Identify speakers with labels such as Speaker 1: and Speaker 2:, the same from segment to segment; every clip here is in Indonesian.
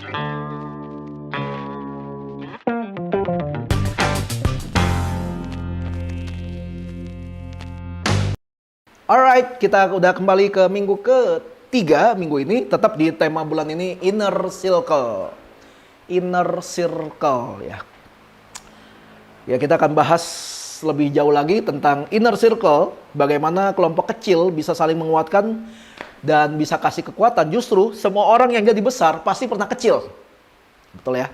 Speaker 1: Alright, kita udah kembali ke minggu ketiga. Minggu ini tetap di tema bulan ini Inner Circle. Inner Circle ya. Ya, kita akan bahas lebih jauh lagi tentang Inner Circle. Bagaimana kelompok kecil bisa saling menguatkan dan bisa kasih kekuatan. Justru semua orang yang jadi besar pasti pernah kecil. Betul ya?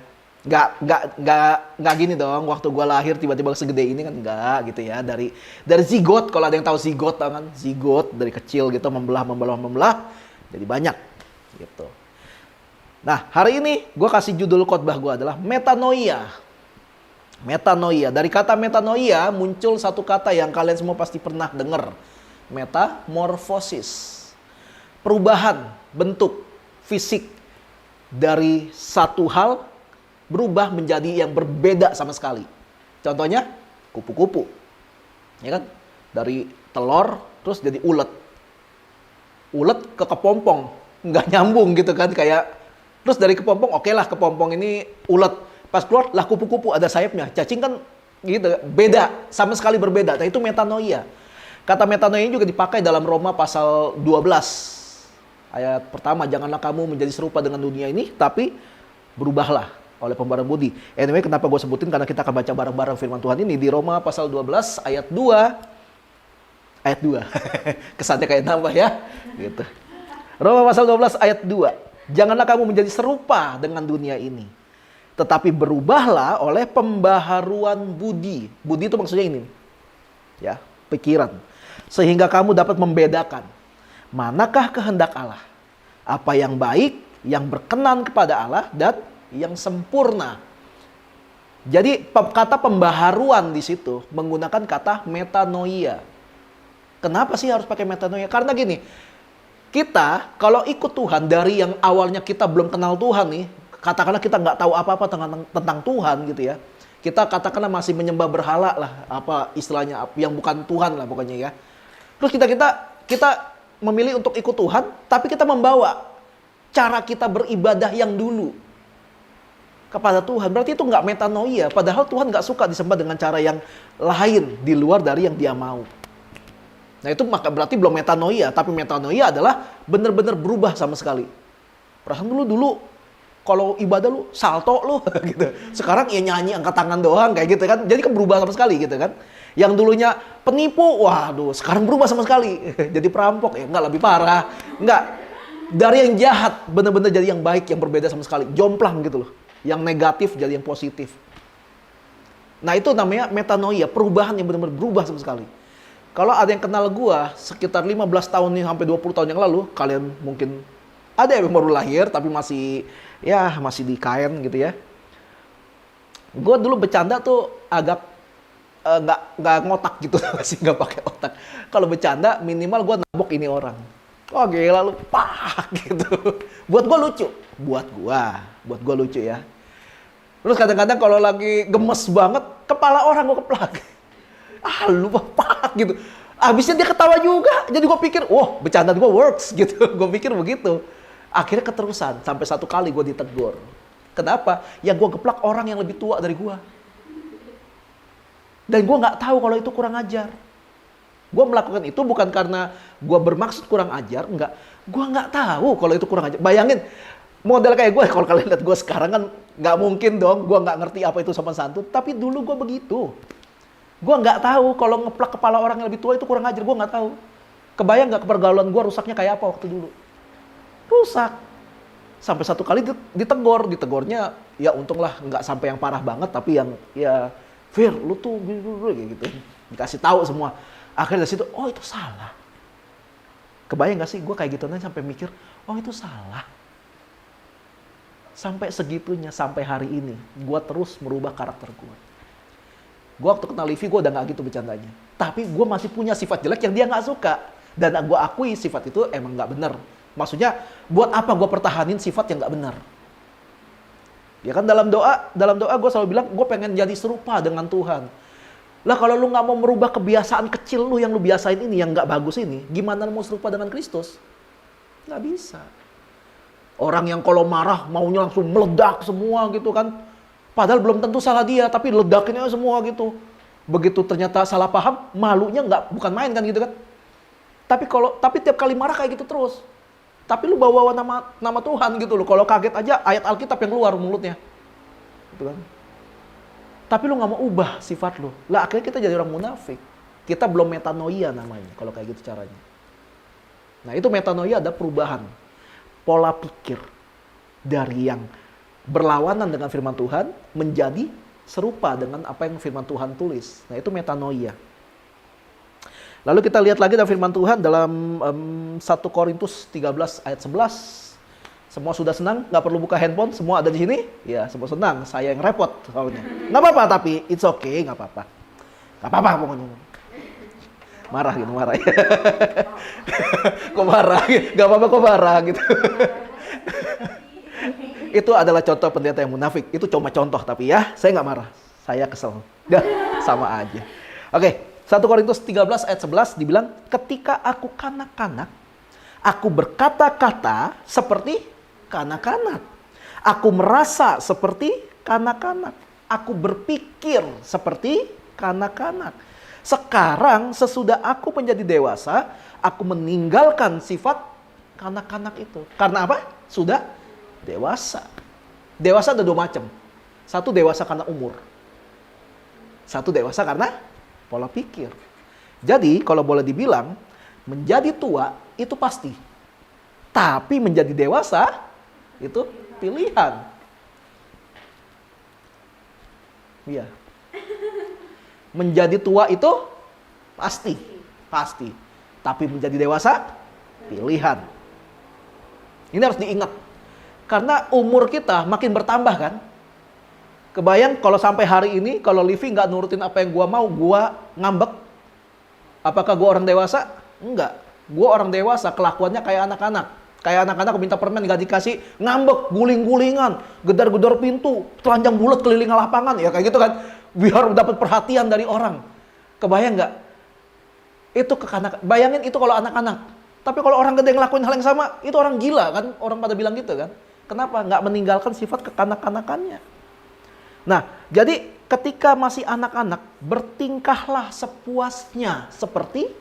Speaker 1: Nggak gini dong, waktu gue lahir tiba-tiba segede ini kan, nggak gitu ya. Dari zigot, kalau ada yang tahu zigot kan, zigot dari kecil gitu membelah jadi banyak gitu. Nah, hari ini gue kasih judul khotbah gue adalah metanoia. Metanoia, dari kata metanoia muncul satu kata yang kalian semua pasti pernah dengar, metamorfosis. Perubahan bentuk fisik dari satu hal berubah menjadi yang berbeda sama sekali. Contohnya kupu-kupu, ya kan? Dari telur terus jadi ulet, ulet ke kepompong, nggak nyambung gitu kan, kayak terus dari kepompong, oke lah kepompong ini ulet, pas keluar lah kupu-kupu ada sayapnya, cacing kan gitu, beda, sama sekali berbeda. Nah itu metanoia. Kata metanoia juga dipakai dalam Roma pasal 12 ayat pertama, janganlah kamu menjadi serupa dengan dunia ini, tapi berubahlah oleh pembaharuan budi. Anyway, kenapa gue sebutin? Karena kita akan baca bareng-bareng firman Tuhan ini di Roma pasal 12 ayat 2. Ayat 2. Kesannya kayak nambah ya. Gitu. Roma pasal 12 ayat 2. Janganlah kamu menjadi serupa dengan dunia ini, tetapi berubahlah oleh pembaharuan budi. Budi itu maksudnya ini. Ya, pikiran. Sehingga kamu dapat membedakan manakah kehendak Allah, apa yang baik, yang berkenan kepada Allah, dan yang sempurna. Jadi kata pembaharuan di situ menggunakan kata metanoia. Kenapa sih harus pakai metanoia? Karena gini, kita kalau ikut Tuhan dari yang awalnya kita belum kenal Tuhan nih, katakanlah kita nggak tahu apa-apa tentang Tuhan gitu ya. Kita katakanlah masih menyembah berhala lah, apa istilahnya, yang bukan Tuhan lah pokoknya ya. Terus kita memilih untuk ikut Tuhan, tapi kita membawa cara kita beribadah yang dulu kepada Tuhan. Berarti itu nggak metanoia. Padahal Tuhan nggak suka disembah dengan cara yang lain di luar dari yang Dia mau. Nah itu maka berarti belum metanoia. Tapi metanoia adalah benar-benar berubah sama sekali. Perasaan dulu kalau ibadah lu salto lu gitu. Sekarang ya nyanyi angkat tangan doang kayak gitu kan. Jadi kan berubah sama sekali gitu kan. Yang dulunya penipu, waduh sekarang berubah sama sekali. Jadi perampok, ya nggak, lebih parah. Nggak. Dari yang jahat benar-benar jadi yang baik, yang berbeda sama sekali. Jomplang gitu loh. Yang negatif jadi yang positif. Nah itu namanya metanoia, perubahan yang benar-benar berubah sama sekali. Kalau ada yang kenal gua sekitar 15 tahun nih sampai 20 tahun yang lalu, kalian mungkin ada yang baru lahir tapi masih di kain gitu ya. Gua dulu bercanda tuh agak nggak ngotak gitu, masih nggak pakai otak. Kalau bercanda minimal gua nabok ini orang. Oh gila lu, pak gitu. Buat gua lucu. Buat gua lucu ya. Terus kadang-kadang kalau lagi gemes banget, kepala orang gua keplak. Ah lu pak gitu. Abisnya dia ketawa juga. Jadi gua pikir, wah bercanda gua works gitu. Gua pikir begitu. Akhirnya keterusan. Sampai satu kali gua ditegur. Kenapa? Yang gua geplak orang yang lebih tua dari gua. Dan gua nggak tahu kalau itu kurang ajar. Gue melakukan itu bukan karena gue bermaksud kurang ajar, enggak. Gue nggak tahu kalau itu kurang ajar. Bayangin, model kayak gue, kalau kalian lihat gue sekarang kan nggak mungkin dong, gue nggak ngerti apa itu sopan santun. Tapi dulu gue begitu. Gue nggak tahu kalau ngeplak kepala orang yang lebih tua itu kurang ajar, gue nggak tahu. Kebayang nggak pergaulan gue rusaknya kayak apa waktu dulu? Rusak. Sampai satu kali ditegornya ya untunglah nggak sampai yang parah banget, tapi yang ya Fir, lu tuh gitu. Dikasih tahu semua. Akhirnya dari situ, oh itu salah. Kebayang gak sih gue kayak gitu nanti sampai mikir, oh itu salah. Sampai segitunya, sampai hari ini, gue terus merubah karakter gue. Gue waktu kenal Livi, gue udah gak gitu bercandanya. Tapi gue masih punya sifat jelek yang dia gak suka. Dan gue akui sifat itu emang gak benar. Maksudnya, buat apa gue pertahanin sifat yang gak benar? Ya kan dalam doa gue selalu bilang, gue pengen jadi serupa dengan Tuhan. Lah kalau lu nggak mau merubah kebiasaan kecil lu yang lu biasain ini, yang nggak bagus ini, gimana lu mau serupa dengan Kristus? Nggak bisa. Orang yang kalau marah maunya langsung meledak semua gitu kan. Padahal belum tentu salah dia, tapi ledaknya semua gitu. Begitu ternyata salah paham, malunya bukan main kan gitu kan. Tapi tiap kali marah kayak gitu terus. Tapi lu bawa nama Tuhan gitu loh. Kalau kaget aja ayat Alkitab yang keluar mulutnya. Gitu kan. Tapi lu nggak mau ubah sifat lu. Lah akhirnya kita jadi orang munafik. Kita belum metanoia namanya kalau kayak gitu caranya. Nah, itu metanoia ada perubahan pola pikir dari yang berlawanan dengan firman Tuhan menjadi serupa dengan apa yang firman Tuhan tulis. Nah, itu metanoia. Lalu kita lihat lagi dalam firman Tuhan dalam 1 Korintus 13 ayat 11. Semua sudah senang, nggak perlu buka handphone, semua ada di sini. Ya, semua senang. Saya yang repot soalnya. Nggak apa-apa, tapi it's okay, nggak apa-apa. Nggak apa-apa pokoknya. Marah gitu, marah. Kok marah? Nggak apa-apa kok marah gitu. Itu adalah contoh pendeta yang munafik. Itu cuma contoh, tapi ya, saya nggak marah. Saya kesel. Dah, sama aja. Oke, 1 Korintus 13 ayat 11 dibilang, ketika aku kanak-kanak, aku berkata-kata seperti kanak-kanak. Aku merasa seperti kanak-kanak. Aku berpikir seperti kanak-kanak. Sekarang sesudah aku menjadi dewasa, aku meninggalkan sifat kanak-kanak itu. Karena apa? Sudah dewasa. Dewasa ada dua macam. Satu dewasa karena umur. Satu dewasa karena pola pikir. Jadi kalau boleh dibilang, menjadi tua itu pasti. Tapi menjadi dewasa itu pilihan. Iya. Menjadi tua itu pasti. Pasti. Tapi menjadi dewasa pilihan. Ini harus diingat. Karena umur kita makin bertambah kan. Kebayang kalau sampai hari ini, kalau Livi nggak nurutin apa yang gua mau, gua ngambek. Apakah gua orang dewasa? Enggak. Gua orang dewasa, kelakuannya kayak anak-anak. Kayak anak-anak minta permen nggak dikasih, ngambek, guling-gulingan, gedar-gedar pintu, telanjang bulat keliling lapangan, ya kayak gitu kan. Biar dapat perhatian dari orang. Kebayang nggak? Itu bayangin itu kalau anak-anak. Tapi kalau orang gede ngelakuin hal yang sama, itu orang gila kan? Orang pada bilang gitu kan. Kenapa? Nggak meninggalkan sifat kekanak-kanakannya. Nah, jadi ketika masih anak-anak, bertingkahlah sepuasnya seperti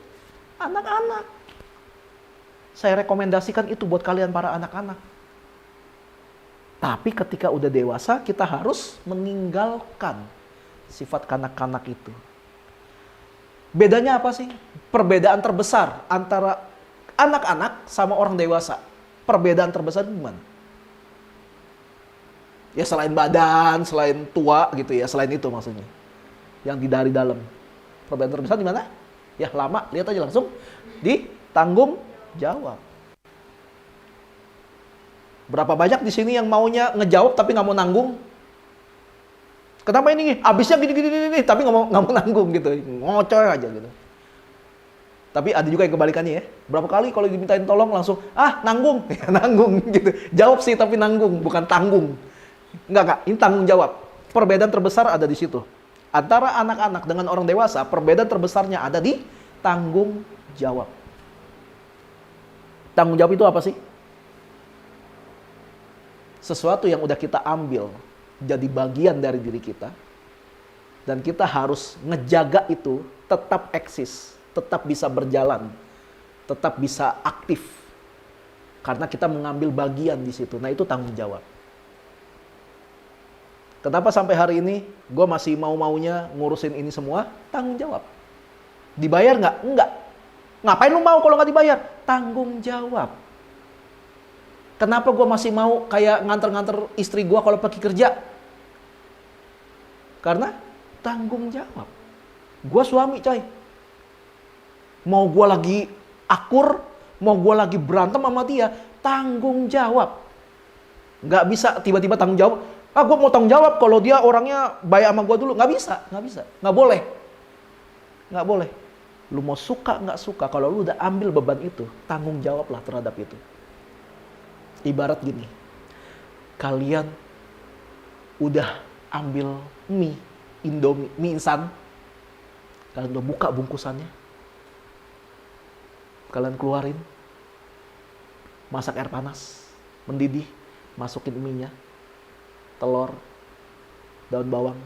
Speaker 1: anak-anak. Saya rekomendasikan itu buat kalian para anak-anak. Tapi ketika udah dewasa, kita harus meninggalkan sifat kanak-kanak itu. Bedanya apa sih? Perbedaan terbesar antara anak-anak sama orang dewasa. Perbedaan terbesar gimana? Ya selain badan, selain tua gitu ya, selain itu maksudnya. Yang dari dalam. Perbedaan terbesar di mana? Ya lama, lihat aja langsung. Ditanggung jawab. Berapa banyak di sini yang maunya ngejawab tapi nggak mau nanggung? Kenapa ini? Abisnya gini, tapi nggak mau nanggung gitu, ngocoy aja gitu. Tapi ada juga yang kebalikannya ya. Berapa kali kalau dimintain tolong langsung nanggung, ya, nanggung gitu. Jawab sih tapi nanggung, bukan tanggung. Enggak, ini tanggung jawab. Perbedaan terbesar ada di situ. Antara anak-anak dengan orang dewasa, perbedaan terbesarnya ada di tanggung jawab. Tanggung jawab itu apa sih? Sesuatu yang udah kita ambil jadi bagian dari diri kita. Dan kita harus ngejaga itu tetap eksis, tetap bisa berjalan, tetap bisa aktif. Karena kita mengambil bagian di situ. Nah, itu tanggung jawab. Kenapa sampai hari ini gue masih mau-maunya ngurusin ini semua? Tanggung jawab. Dibayar nggak? Enggak. Ngapain lu mau kalau nggak dibayar? Tanggung jawab. Kenapa gue masih mau kayak nganter-nganter istri gue kalau pergi kerja? Karena tanggung jawab. Gue suami coy. Mau gue lagi akur, mau gue lagi berantem sama dia, tanggung jawab. Nggak bisa tiba-tiba tanggung jawab. Gue mau tanggung jawab kalau dia orangnya baik sama gue dulu. Nggak bisa. Nggak boleh. Nggak boleh. Lu mau suka nggak suka, kalau lu udah ambil beban itu, tanggung jawablah terhadap itu. Ibarat gini, kalian udah ambil mie, Indomie, mie instan, kalian udah buka bungkusannya, kalian keluarin, masak air panas, mendidih, masukin minyak, telur, daun bawang.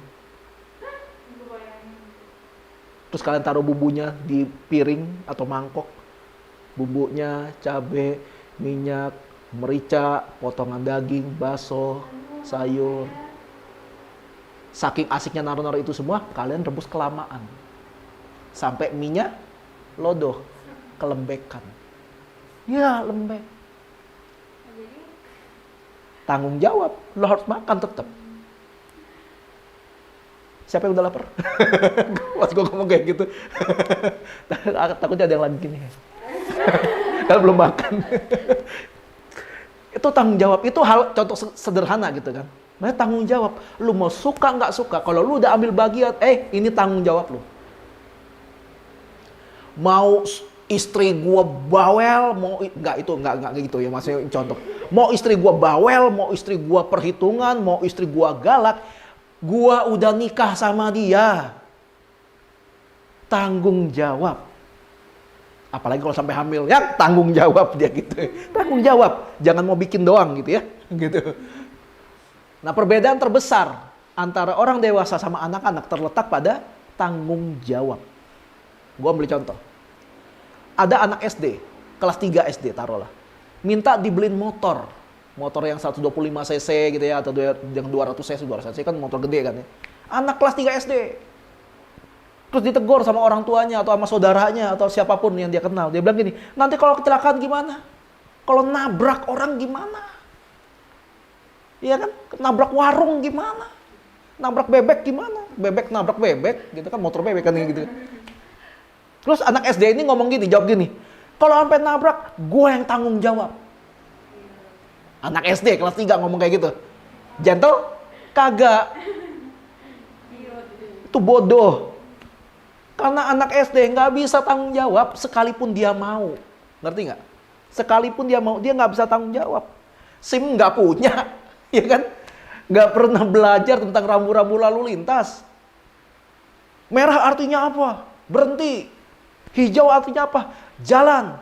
Speaker 1: Terus kalian taruh bumbunya di piring atau mangkok. Bumbunya, cabai, minyak, merica, potongan daging, bakso, sayur. Saking asiknya naruh-naruh itu semua, kalian rebus kelamaan. Sampai minyak lodoh, kelembekan. Ya, lembek. Tanggung jawab, lo harus makan tetap. Siapa yang udah lapar? Pas gue ngomong kayak gitu. Takutnya ada yang lagi gini. Kalau belum makan. Itu tanggung jawab. Itu hal contoh sederhana gitu kan. Makanya tanggung jawab. Lu mau suka nggak suka. Kalau lu udah ambil bagian, ini tanggung jawab lu. Mau istri gua bawel, nggak gitu ya, maksudnya contoh. Mau istri gua bawel, mau istri gua perhitungan, mau istri gua galak, gua udah nikah sama dia. Tanggung jawab. Apalagi kalau sampai hamil, ya tanggung jawab dia gitu. Tanggung jawab, jangan mau bikin doang gitu ya. Gitu. Nah, perbedaan terbesar antara orang dewasa sama anak-anak terletak pada tanggung jawab. Gua ambil contoh. Ada anak SD, kelas 3 SD taruhlah. Minta dibeliin motor. Motor yang 125 cc gitu ya, atau yang 200 cc, 200 cc kan motor gede kan ya. Anak kelas 3 SD. Terus ditegur sama orang tuanya atau sama saudaranya atau siapapun yang dia kenal. Dia bilang gini, nanti kalau kecelakaan gimana? Kalau nabrak orang gimana? Iya kan? Nabrak warung gimana? Nabrak bebek gimana? Bebek nabrak bebek, gitu kan, motor bebek kan gitu. Terus anak SD ini ngomong gini, jawab gini, kalau sampai nabrak, gue yang tanggung jawab. Anak SD kelas 3 ngomong kayak gitu. Gentle? Kagak. Itu bodoh. Karena anak SD nggak bisa tanggung jawab sekalipun dia mau. Ngerti nggak? Sekalipun dia mau, dia nggak bisa tanggung jawab. SIM nggak punya, ya kan? Nggak pernah belajar tentang rambu-rambu lalu lintas. Merah artinya apa? Berhenti. Hijau artinya apa? Jalan.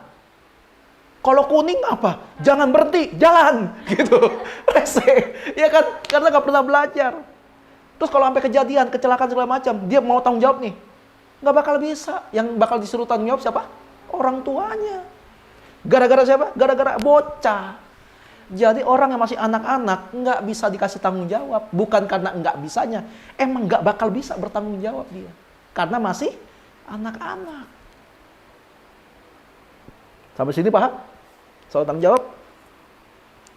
Speaker 1: Kalau kuning apa? Jangan berhenti, jalan. Gitu. Rese. Ya kan? Karena nggak pernah belajar. Terus kalau sampai kejadian, kecelakaan segala macam, dia mau tanggung jawab nih. Nggak bakal bisa. Yang bakal disuruh tanggung jawab siapa? Orang tuanya. Gara-gara siapa? Gara-gara bocah. Jadi orang yang masih anak-anak nggak bisa dikasih tanggung jawab. Bukan karena nggak bisanya. Emang nggak bakal bisa bertanggung jawab dia. Karena masih anak-anak. Sampai sini paham? Soal tanggung jawab?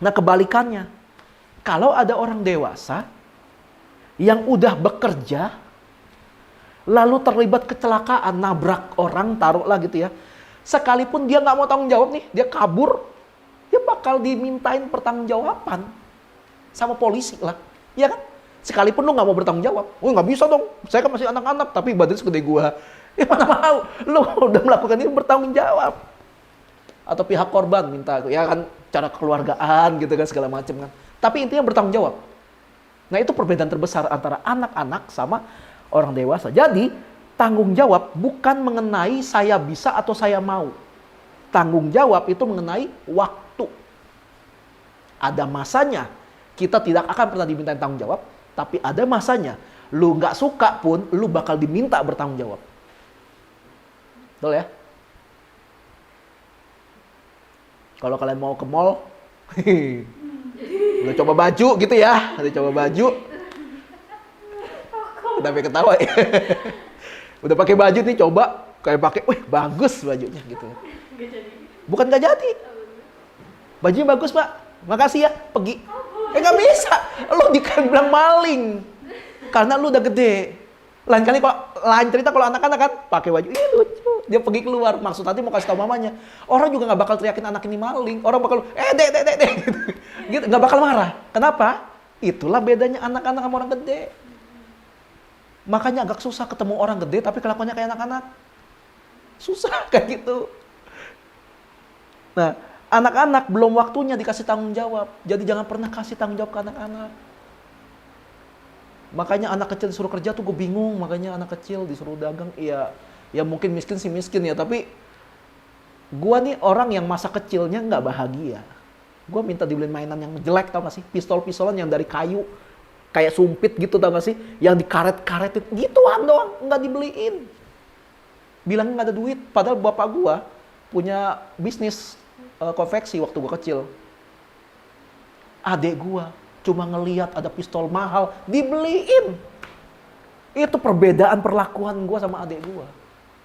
Speaker 1: Nah, kebalikannya. Kalau ada orang dewasa yang udah bekerja, lalu terlibat kecelakaan, nabrak orang, taruhlah gitu ya. Sekalipun dia nggak mau tanggung jawab nih, dia kabur, dia bakal dimintain pertanggungjawaban sama polisi lah, ya kan? Sekalipun lu nggak mau bertanggung jawab, nggak bisa dong, saya kan masih anak-anak, tapi badan segede gua, ya mana mau, lu udah melakukan ini bertanggung jawab. Atau pihak korban minta, ya kan, cara keluargaan gitu kan, segala macam kan. Tapi intinya bertanggung jawab. Nah, itu perbedaan terbesar antara anak-anak sama orang dewasa. Jadi, tanggung jawab bukan mengenai saya bisa atau saya mau. Tanggung jawab itu mengenai waktu. Ada masanya kita tidak akan pernah diminta tanggung jawab, tapi ada masanya lu nggak suka pun lu bakal diminta bertanggung jawab. Betul ya? Kalau kalian mau ke mall, udah coba baju gitu ya, udah coba baju. Udah sampai ketawa ya. Udah pakai baju nih, coba kayak pakai, wih bagus bajunya gitu. Bukan nggak jadi. Bajunya bagus, Pak. Makasih ya, pergi. Nggak bisa. Lo dibilang maling. Karena lu udah gede. Lain cerita kalau anak-anak kan pakai baju, iya lucu. Dia pergi keluar, maksud tadi mau kasih tahu mamanya. Orang juga nggak bakal teriakin anak ini maling. Orang bakal, dek, gitu. Nggak bakal marah. Kenapa? Itulah bedanya anak-anak sama orang gede. Makanya agak susah ketemu orang gede tapi kelakuannya kayak anak-anak. Susah kayak gitu. Nah, anak-anak belum waktunya dikasih tanggung jawab. Jadi jangan pernah kasih tanggung jawab ke anak-anak. Makanya anak kecil disuruh kerja tuh gue bingung. Makanya anak kecil disuruh dagang. Ya mungkin miskin sih miskin ya. Tapi gue nih orang yang masa kecilnya nggak bahagia. Gue minta dibeliin mainan yang jelek, tau gak sih? Pistol-pistolan yang dari kayu, kayak sumpit gitu, tau gak sih? Yang dikaret-karetin, gituan doang, nggak dibeliin. Bilang nggak ada duit, padahal bapak gue punya bisnis konveksi waktu gue kecil. Adek gue cuma ngelihat ada pistol mahal, dibeliin. Itu perbedaan perlakuan gue sama adek gue.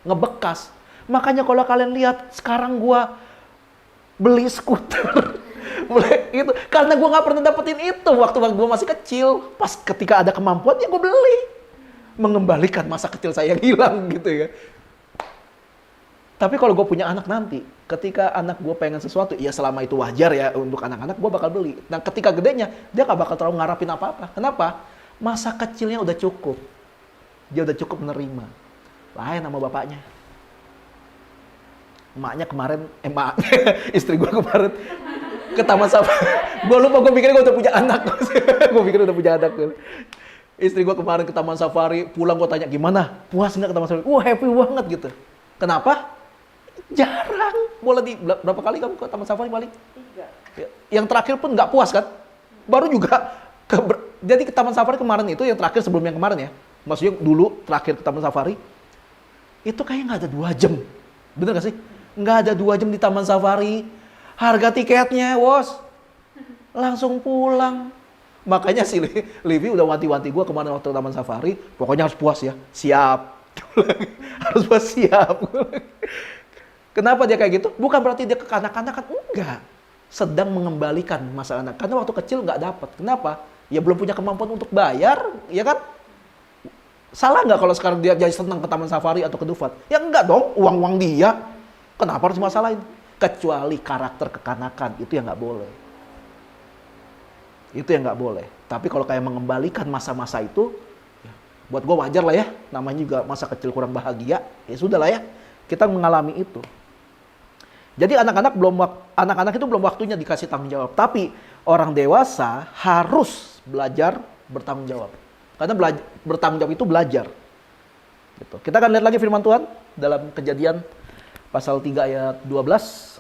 Speaker 1: Ngebekas. Makanya kalau kalian lihat, sekarang gue beli skuter. Itu karena gue nggak pernah dapetin itu waktu gue masih kecil. Pas ketika ada kemampuan, ya gue beli. Mengembalikan masa kecil saya yang hilang gitu ya. Tapi kalau gue punya anak nanti, ketika anak gue pengen sesuatu, ya selama itu wajar ya untuk anak-anak, gue bakal beli. Nah ketika gedenya, dia gak bakal terlalu ngarapin apa-apa. Kenapa? Masa kecilnya udah cukup. Dia udah cukup menerima. Lain sama bapaknya. Emaknya kemarin, istri gue kemarin ke Taman Safari. Gue lupa, gue pikir gue udah punya anak. Gue pikir udah punya anak. Istri gue kemarin ke Taman Safari, pulang gue tanya, gimana? Puas nggak ke Taman Safari? Wah happy banget gitu. Kenapa? Jarang. Berapa kali kamu ke Taman Safari paling? 3. Yang terakhir pun nggak puas kan? Baru juga. Jadi ke Taman Safari kemarin itu yang terakhir sebelum yang kemarin ya. Maksudnya dulu terakhir ke Taman Safari. Itu kayaknya nggak ada 2 jam. Bener gak sih? Nggak ada 2 jam di Taman Safari. Harga tiketnya, bos. Langsung pulang. Makanya si Livi udah wanti-wanti gue kemarin waktu Taman Safari. Pokoknya harus puas ya. Siap. Harus puas siap. Kenapa dia kayak gitu? Bukan berarti dia kekanak-kanakan, enggak. Sedang mengembalikan masa anak. Karena waktu kecil nggak dapat. Kenapa? Ya belum punya kemampuan untuk bayar, ya kan? Salah nggak kalau sekarang dia jadi senang ke Taman Safari atau ke Dufan? Ya enggak dong, uang-uang dia. Kenapa harus dimasalahin? Kecuali karakter kekanakan, itu yang nggak boleh. Itu yang nggak boleh. Tapi kalau kayak mengembalikan masa-masa itu, ya, buat gue wajar lah ya. Namanya juga masa kecil kurang bahagia, ya sudah lah ya. Kita mengalami itu. Jadi anak-anak itu belum waktunya dikasih tanggung jawab. Tapi orang dewasa harus belajar bertanggung jawab. Karena bertanggung jawab itu belajar. Gitu. Kita akan lihat lagi firman Tuhan dalam Kejadian pasal 3 ayat 12.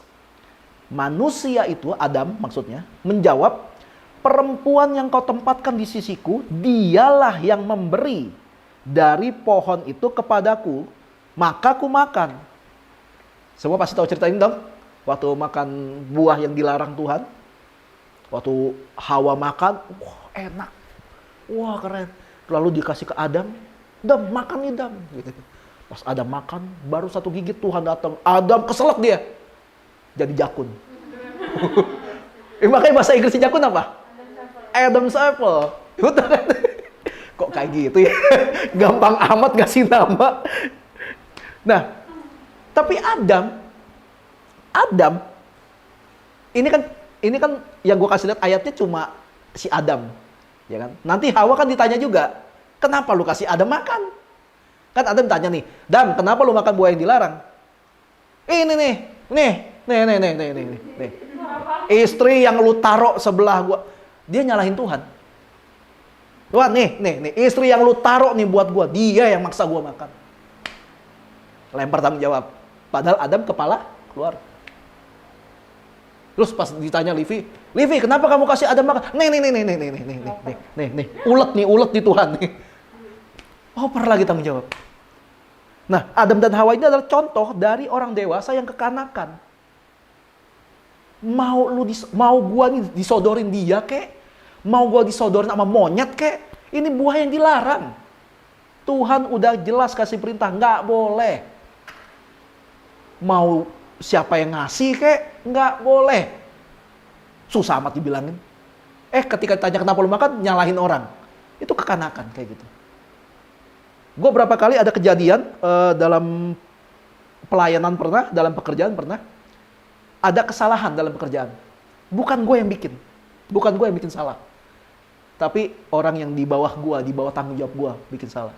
Speaker 1: Manusia itu, Adam maksudnya, menjawab, perempuan yang kau tempatkan di sisiku, dialah yang memberi dari pohon itu kepadaku, maka ku makan. Semua pasti tahu cerita ini dong. Waktu makan buah yang dilarang Tuhan. Waktu Hawa makan, wah enak. Wah keren. Lalu dikasih ke Adam. Adam makan nih Adam. Gitu. Pas Adam makan, baru 1 gigit Tuhan datang. Adam keselak dia. Jadi jakun. Makanya bahasa Inggrisnya jakun apa? Adam's apple. Kok kayak gitu ya? Gampang amat ngasih nama. Nah, tapi Adam, ini kan yang gue kasih lihat ayatnya cuma si Adam, ya kan? Nanti Hawa kan ditanya juga, kenapa lu kasih Adam makan? Kan Adam tanya nih, Adam, kenapa lu makan buah yang dilarang? Ini nih. Istri yang lu taruh sebelah gua, dia nyalahin Tuhan. Tuhan, nih, istri yang lu taruh nih buat gua, dia yang maksa gua makan. Lempar tanggung jawab. Padahal Adam kepala keluar. Terus pas ditanya Livi, kenapa kamu kasih Adam makan? Nih, ulet nih Tuhan nih. Oh, pernah lagi tanggung jawab. Nah, Adam dan Hawa ini adalah contoh dari orang dewasa yang kekanakan. Mau gua nih disodorin dia kek? Mau gua disodorin sama monyet kek? Ini buah yang dilarang. Tuhan udah jelas kasih perintah, nggak boleh. Mau siapa yang ngasih kek, nggak boleh. Susah amat dibilangin. Ketika ditanya kenapa lu makan, nyalahin orang. Itu kekanakan kayak gitu. Gue berapa kali ada kejadian dalam pelayanan pernah, dalam pekerjaan pernah. Ada kesalahan dalam pekerjaan. Bukan gue yang bikin. Bukan gue yang bikin salah. Tapi orang yang di bawah gue, di bawah tanggung jawab gue bikin salah.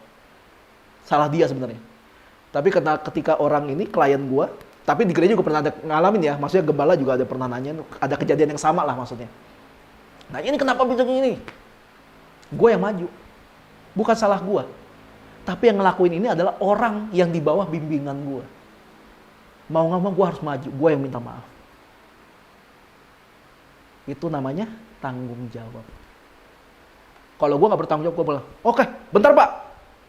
Speaker 1: Salah dia sebenarnya. Tapi ketika orang ini klien gue, tapi di gereja juga pernah ada ngalamin ya, maksudnya gembala juga ada pernah nanya, ada kejadian yang sama lah maksudnya. Nah ini kenapa bisa gini? Gue yang maju, bukan salah gue. Tapi yang ngelakuin ini adalah orang yang di bawah bimbingan gue. Mau nggak mau gue harus maju, gue yang minta maaf. Itu namanya tanggung jawab. Kalau gue nggak bertanggung jawab, gue bilang, oke, bentar Pak,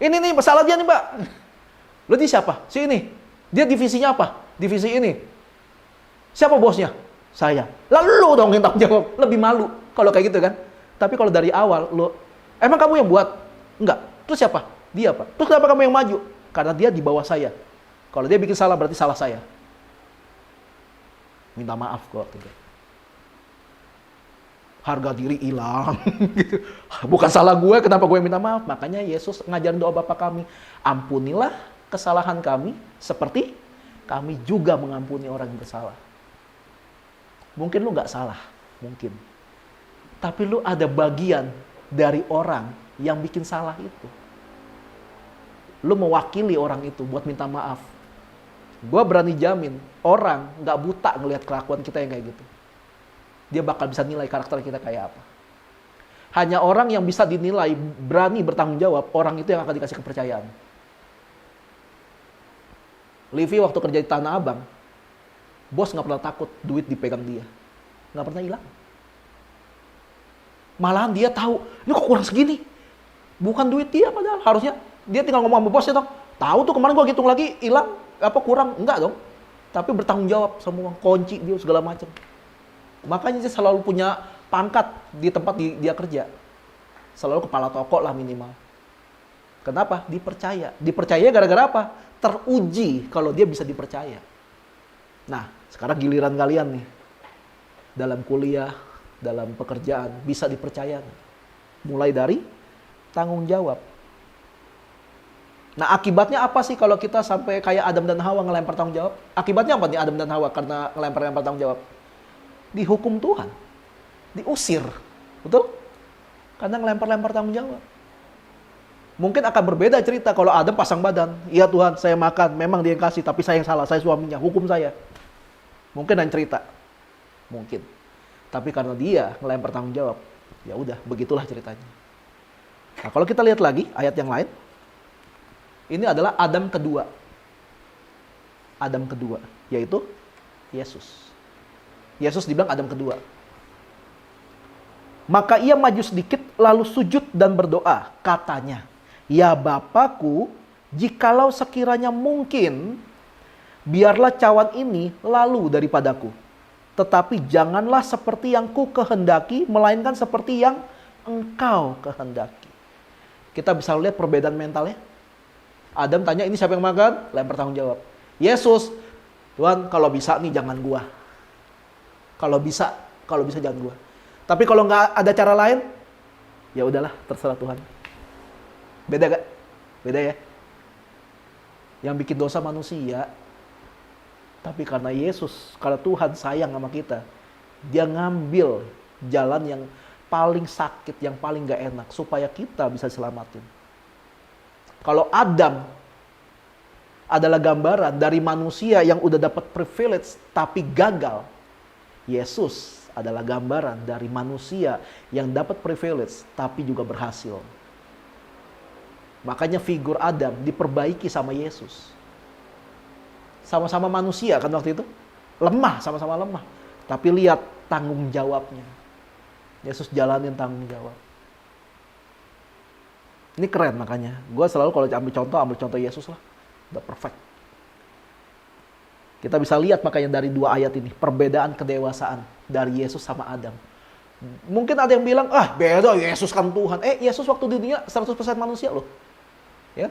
Speaker 1: ini nih masalah dia nih Pak. Lo dia siapa? Si ini. Dia divisinya apa? Divisi ini. Siapa bosnya? Saya. Lalu lo dong yang tanggung jawab. Lebih malu kalau kayak gitu kan. Tapi kalau dari awal, lo, emang kamu yang buat? Enggak. Terus siapa? Dia Pak. Terus kenapa kamu yang maju? Karena dia di bawah saya. Kalau dia bikin salah, berarti salah saya. Minta maaf kok. Harga diri hilang. Gitu. Bukan salah gue, kenapa gue yang minta maaf? Makanya Yesus ngajarin doa Bapa kami. Ampunilah kesalahan kami seperti kami juga mengampuni orang yang bersalah. Mungkin lu nggak salah, mungkin. Tapi lu ada bagian dari orang yang bikin salah itu. Lu mewakili orang itu buat minta maaf. Gue berani jamin, orang nggak buta ngelihat kelakuan kita yang kayak gitu. Dia bakal bisa nilai karakter kita kayak apa. Hanya orang yang bisa dinilai berani bertanggung jawab, orang itu yang akan dikasih kepercayaan. Livi waktu kerja di Tanah Abang, bos nggak pernah takut duit dipegang dia. Nggak pernah hilang. Malahan dia tahu, ini kok kurang segini. Bukan duit dia padahal. Harusnya dia tinggal ngomong sama bosnya dong. Tahu tuh kemarin gua hitung lagi, hilang, apa kurang. Enggak dong. Tapi bertanggung jawab semua, kunci dia segala macam. Makanya dia selalu punya pangkat di tempat dia kerja. Selalu kepala toko lah minimal. Kenapa? Dipercaya. Dipercaya gara-gara apa? Teruji kalau dia bisa dipercaya. Nah, sekarang giliran kalian nih. Dalam kuliah, dalam pekerjaan, bisa dipercaya. Mulai dari tanggung jawab. Nah, akibatnya apa sih kalau kita sampai kayak Adam dan Hawa ngelempar tanggung jawab? Akibatnya apa nih Adam dan Hawa karena ngelempar tanggung jawab? Dihukum Tuhan. Diusir. Betul? Karena ngelempar tanggung jawab. Mungkin akan berbeda cerita kalau Adam pasang badan. Iya Tuhan, saya makan. Memang dia yang kasih, tapi saya yang salah. Saya suaminya. Hukum saya. Mungkin dan cerita. Mungkin. Tapi karena dia ngelempar tanggung jawab. Ya udah, begitulah ceritanya. Nah, kalau kita lihat lagi ayat yang lain. Ini adalah Adam kedua. Adam kedua. Yaitu Yesus. Yesus dibilang Adam kedua. Maka ia maju sedikit lalu sujud dan berdoa. Katanya, ya Bapakku, jikalau sekiranya mungkin, biarlah cawan ini lalu daripadaku. Tetapi janganlah seperti yang ku kehendaki, melainkan seperti yang engkau kehendaki. Kita bisa lihat perbedaan mentalnya. Adam tanya, ini siapa yang makan? Lempar tanggung jawab. Yesus, Tuhan kalau bisa nih jangan gua. Kalau bisa jangan gua. Tapi kalau nggak ada cara lain, ya udahlah, terserah Tuhan. Beda gak? Beda ya? Yang bikin dosa manusia, tapi karena Yesus, karena Tuhan sayang sama kita, dia ngambil jalan yang paling sakit, yang paling gak enak, supaya kita bisa selamatin. Kalau Adam adalah gambaran dari manusia yang udah dapat privilege, tapi gagal, Yesus adalah gambaran dari manusia yang dapat privilege, tapi juga berhasil. Makanya figur Adam diperbaiki sama Yesus. Sama-sama manusia kan waktu itu. Lemah, sama-sama lemah. Tapi lihat tanggung jawabnya. Yesus jalanin tanggung jawab. Ini keren makanya. Gue selalu kalau ambil contoh Yesus lah. Udah perfect. Kita bisa lihat makanya dari dua ayat ini. Perbedaan kedewasaan dari Yesus sama Adam. Mungkin ada yang bilang, beda Yesus kan Tuhan. Yesus waktu di dunia 100% manusia loh. Ya,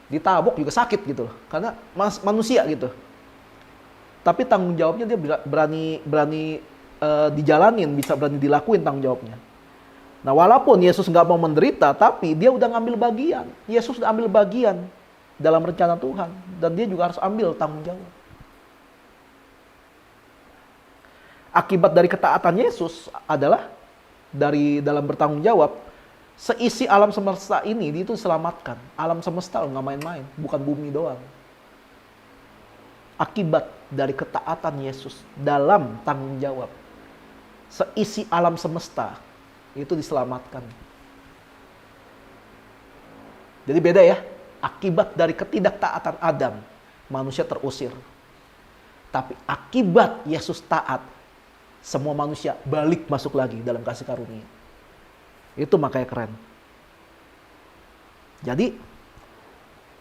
Speaker 1: ditabok juga sakit gitu loh, karena manusia gitu. Tapi tanggung jawabnya dia berani dijalanin, bisa berani dilakuin tanggung jawabnya. Nah, walaupun Yesus nggak mau menderita, tapi dia udah ngambil bagian. Yesus udah ambil bagian dalam rencana Tuhan, dan dia juga harus ambil tanggung jawab. Akibat dari ketaatan Yesus adalah dari dalam bertanggung jawab. Seisi alam semesta ini itu diselamatkan. Alam semesta nggak main-main, bukan bumi doang. Akibat dari ketaatan Yesus dalam tanggung jawab, seisi alam semesta itu diselamatkan. Jadi beda ya. Akibat dari ketidaktaatan Adam, manusia terusir. Tapi akibat Yesus taat, semua manusia balik masuk lagi dalam kasih karunia. Itu makanya keren. Jadi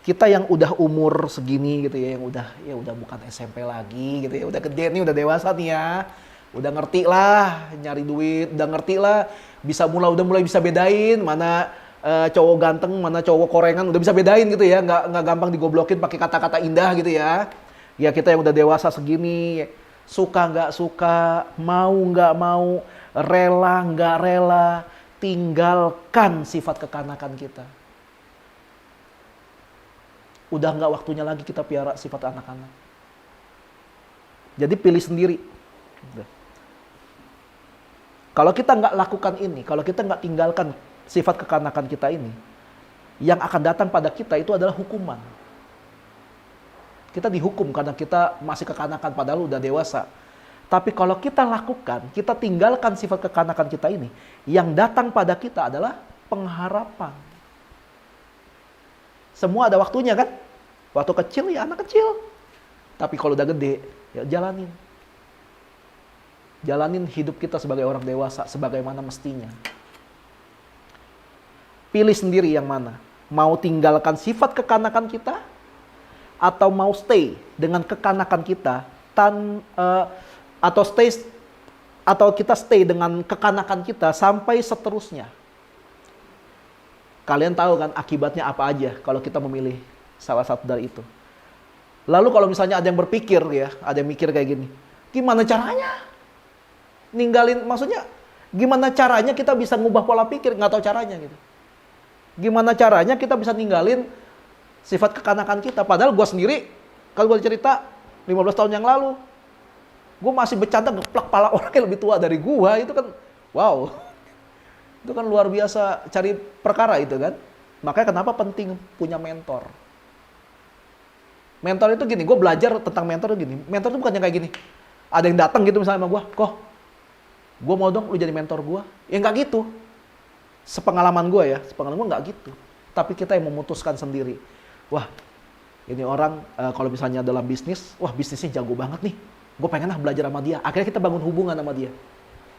Speaker 1: kita yang udah umur segini gitu ya, yang udah bukan SMP lagi gitu ya, udah gede nih, udah dewasa nih ya, udah ngerti lah nyari duit, udah ngerti lah udah mulai bisa bedain mana cowok ganteng, mana cowok korengan, udah bisa bedain gitu ya, nggak gampang digoblokin pakai kata-kata indah gitu ya. Ya kita yang udah dewasa segini, suka nggak suka, mau nggak mau, rela nggak rela, tinggalkan sifat kekanakan kita. Udah nggak waktunya lagi kita piara sifat anak-anak. Jadi pilih sendiri. Kalau kita nggak lakukan ini, kalau kita nggak tinggalkan sifat kekanakan kita ini, yang akan datang pada kita itu adalah hukuman. Kita dihukum karena kita masih kekanakan padahal udah dewasa. Tapi kalau kita lakukan, kita tinggalkan sifat kekanakan kita ini, yang datang pada kita adalah pengharapan. Semua ada waktunya kan? Waktu kecil ya anak kecil. Tapi kalau udah gede, ya jalanin. Jalanin hidup kita sebagai orang dewasa, sebagaimana mestinya. Pilih sendiri yang mana. Mau tinggalkan sifat kekanakan kita, atau mau stay dengan kekanakan kita, atau kita stay dengan kekanakan kita sampai seterusnya. Kalian tahu kan akibatnya apa aja kalau kita memilih salah satu dari itu. Lalu kalau misalnya ada yang berpikir ya, ada yang mikir kayak gini, gimana caranya ninggalin, maksudnya gimana caranya kita bisa ngubah pola pikir, nggak tahu caranya gitu. Gimana caranya kita bisa ninggalin sifat kekanakan kita. Padahal gue sendiri, kalau gue cerita 15 tahun yang lalu, gue masih bercanda ngeplak pala orang yang lebih tua dari gue. Itu kan, wow. Itu kan luar biasa cari perkara itu kan. Makanya kenapa penting punya mentor. Mentor itu gini, gue belajar tentang mentor itu gini. Mentor itu bukannya kayak gini. Ada yang datang gitu misalnya sama gue, "Koh, gue mau dong lu jadi mentor gue." Ya nggak gitu. Sepengalaman gue nggak gitu. Tapi kita yang memutuskan sendiri. Wah, ini orang kalau misalnya dalam bisnis, wah bisnisnya jago banget nih. Gue pengen belajar sama dia. Akhirnya kita bangun hubungan sama dia.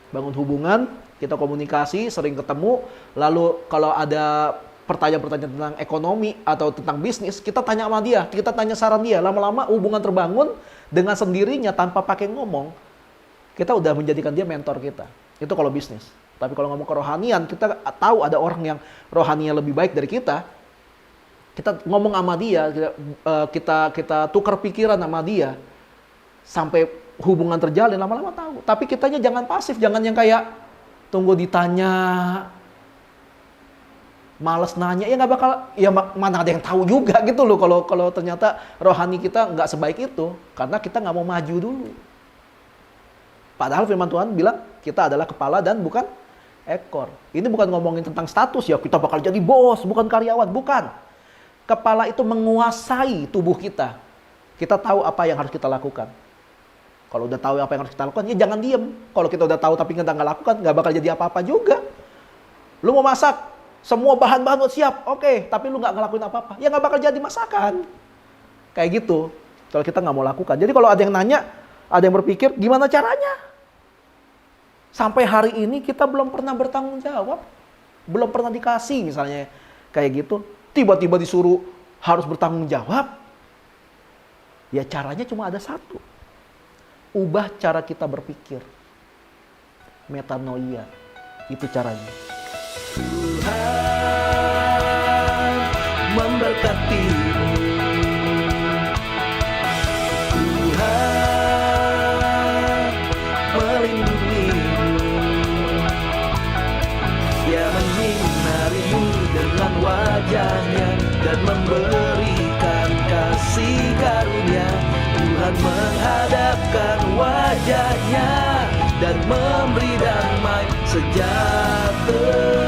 Speaker 1: Bangun hubungan, kita komunikasi, sering ketemu. Lalu kalau ada pertanyaan-pertanyaan tentang ekonomi atau tentang bisnis, kita tanya sama dia, kita tanya saran dia. Lama-lama hubungan terbangun dengan sendirinya tanpa pakai ngomong. Kita udah menjadikan dia mentor kita. Itu kalau bisnis. Tapi kalau ngomong kerohanian, kita tahu ada orang yang rohaninya lebih baik dari kita. Kita ngomong sama dia, kita tukar pikiran sama dia, sampai hubungan terjalin, lama-lama tahu. Tapi kitanya jangan pasif, jangan yang kayak tunggu ditanya, males nanya, ya nggak bakal, ya mana ada yang tahu juga gitu loh. Kalau ternyata rohani kita nggak sebaik itu, karena kita nggak mau maju dulu. Padahal firman Tuhan bilang kita adalah kepala dan bukan ekor. Ini bukan ngomongin tentang status ya, kita bakal jadi bos, bukan karyawan, bukan. Kepala itu menguasai tubuh kita. Kita tahu apa yang harus kita lakukan. Kalau udah tahu apa yang harus kita lakukan, ya jangan diem. Kalau kita udah tahu tapi kita nggak lakukan, nggak bakal jadi apa-apa juga. Lu mau masak, semua bahan-bahan udah siap, oke. Tapi lu nggak ngelakuin apa-apa, ya nggak bakal jadi masakan. Kayak gitu. Kalau kita nggak mau lakukan. Jadi kalau ada yang nanya, ada yang berpikir, gimana caranya? Sampai hari ini kita belum pernah bertanggung jawab. Belum pernah dikasih misalnya kayak gitu. Tiba-tiba disuruh harus bertanggung jawab. Ya caranya cuma ada satu. Ubah cara kita berpikir. Metanoia. Itu caranya. Tuhan memberkatimu. Tuhan melindungimu. Dia menyinarimu dengan wajahnya dan memberikan kasih karunia. Tuhan menghadapkan wajahnya dan memberi damai sejahtera.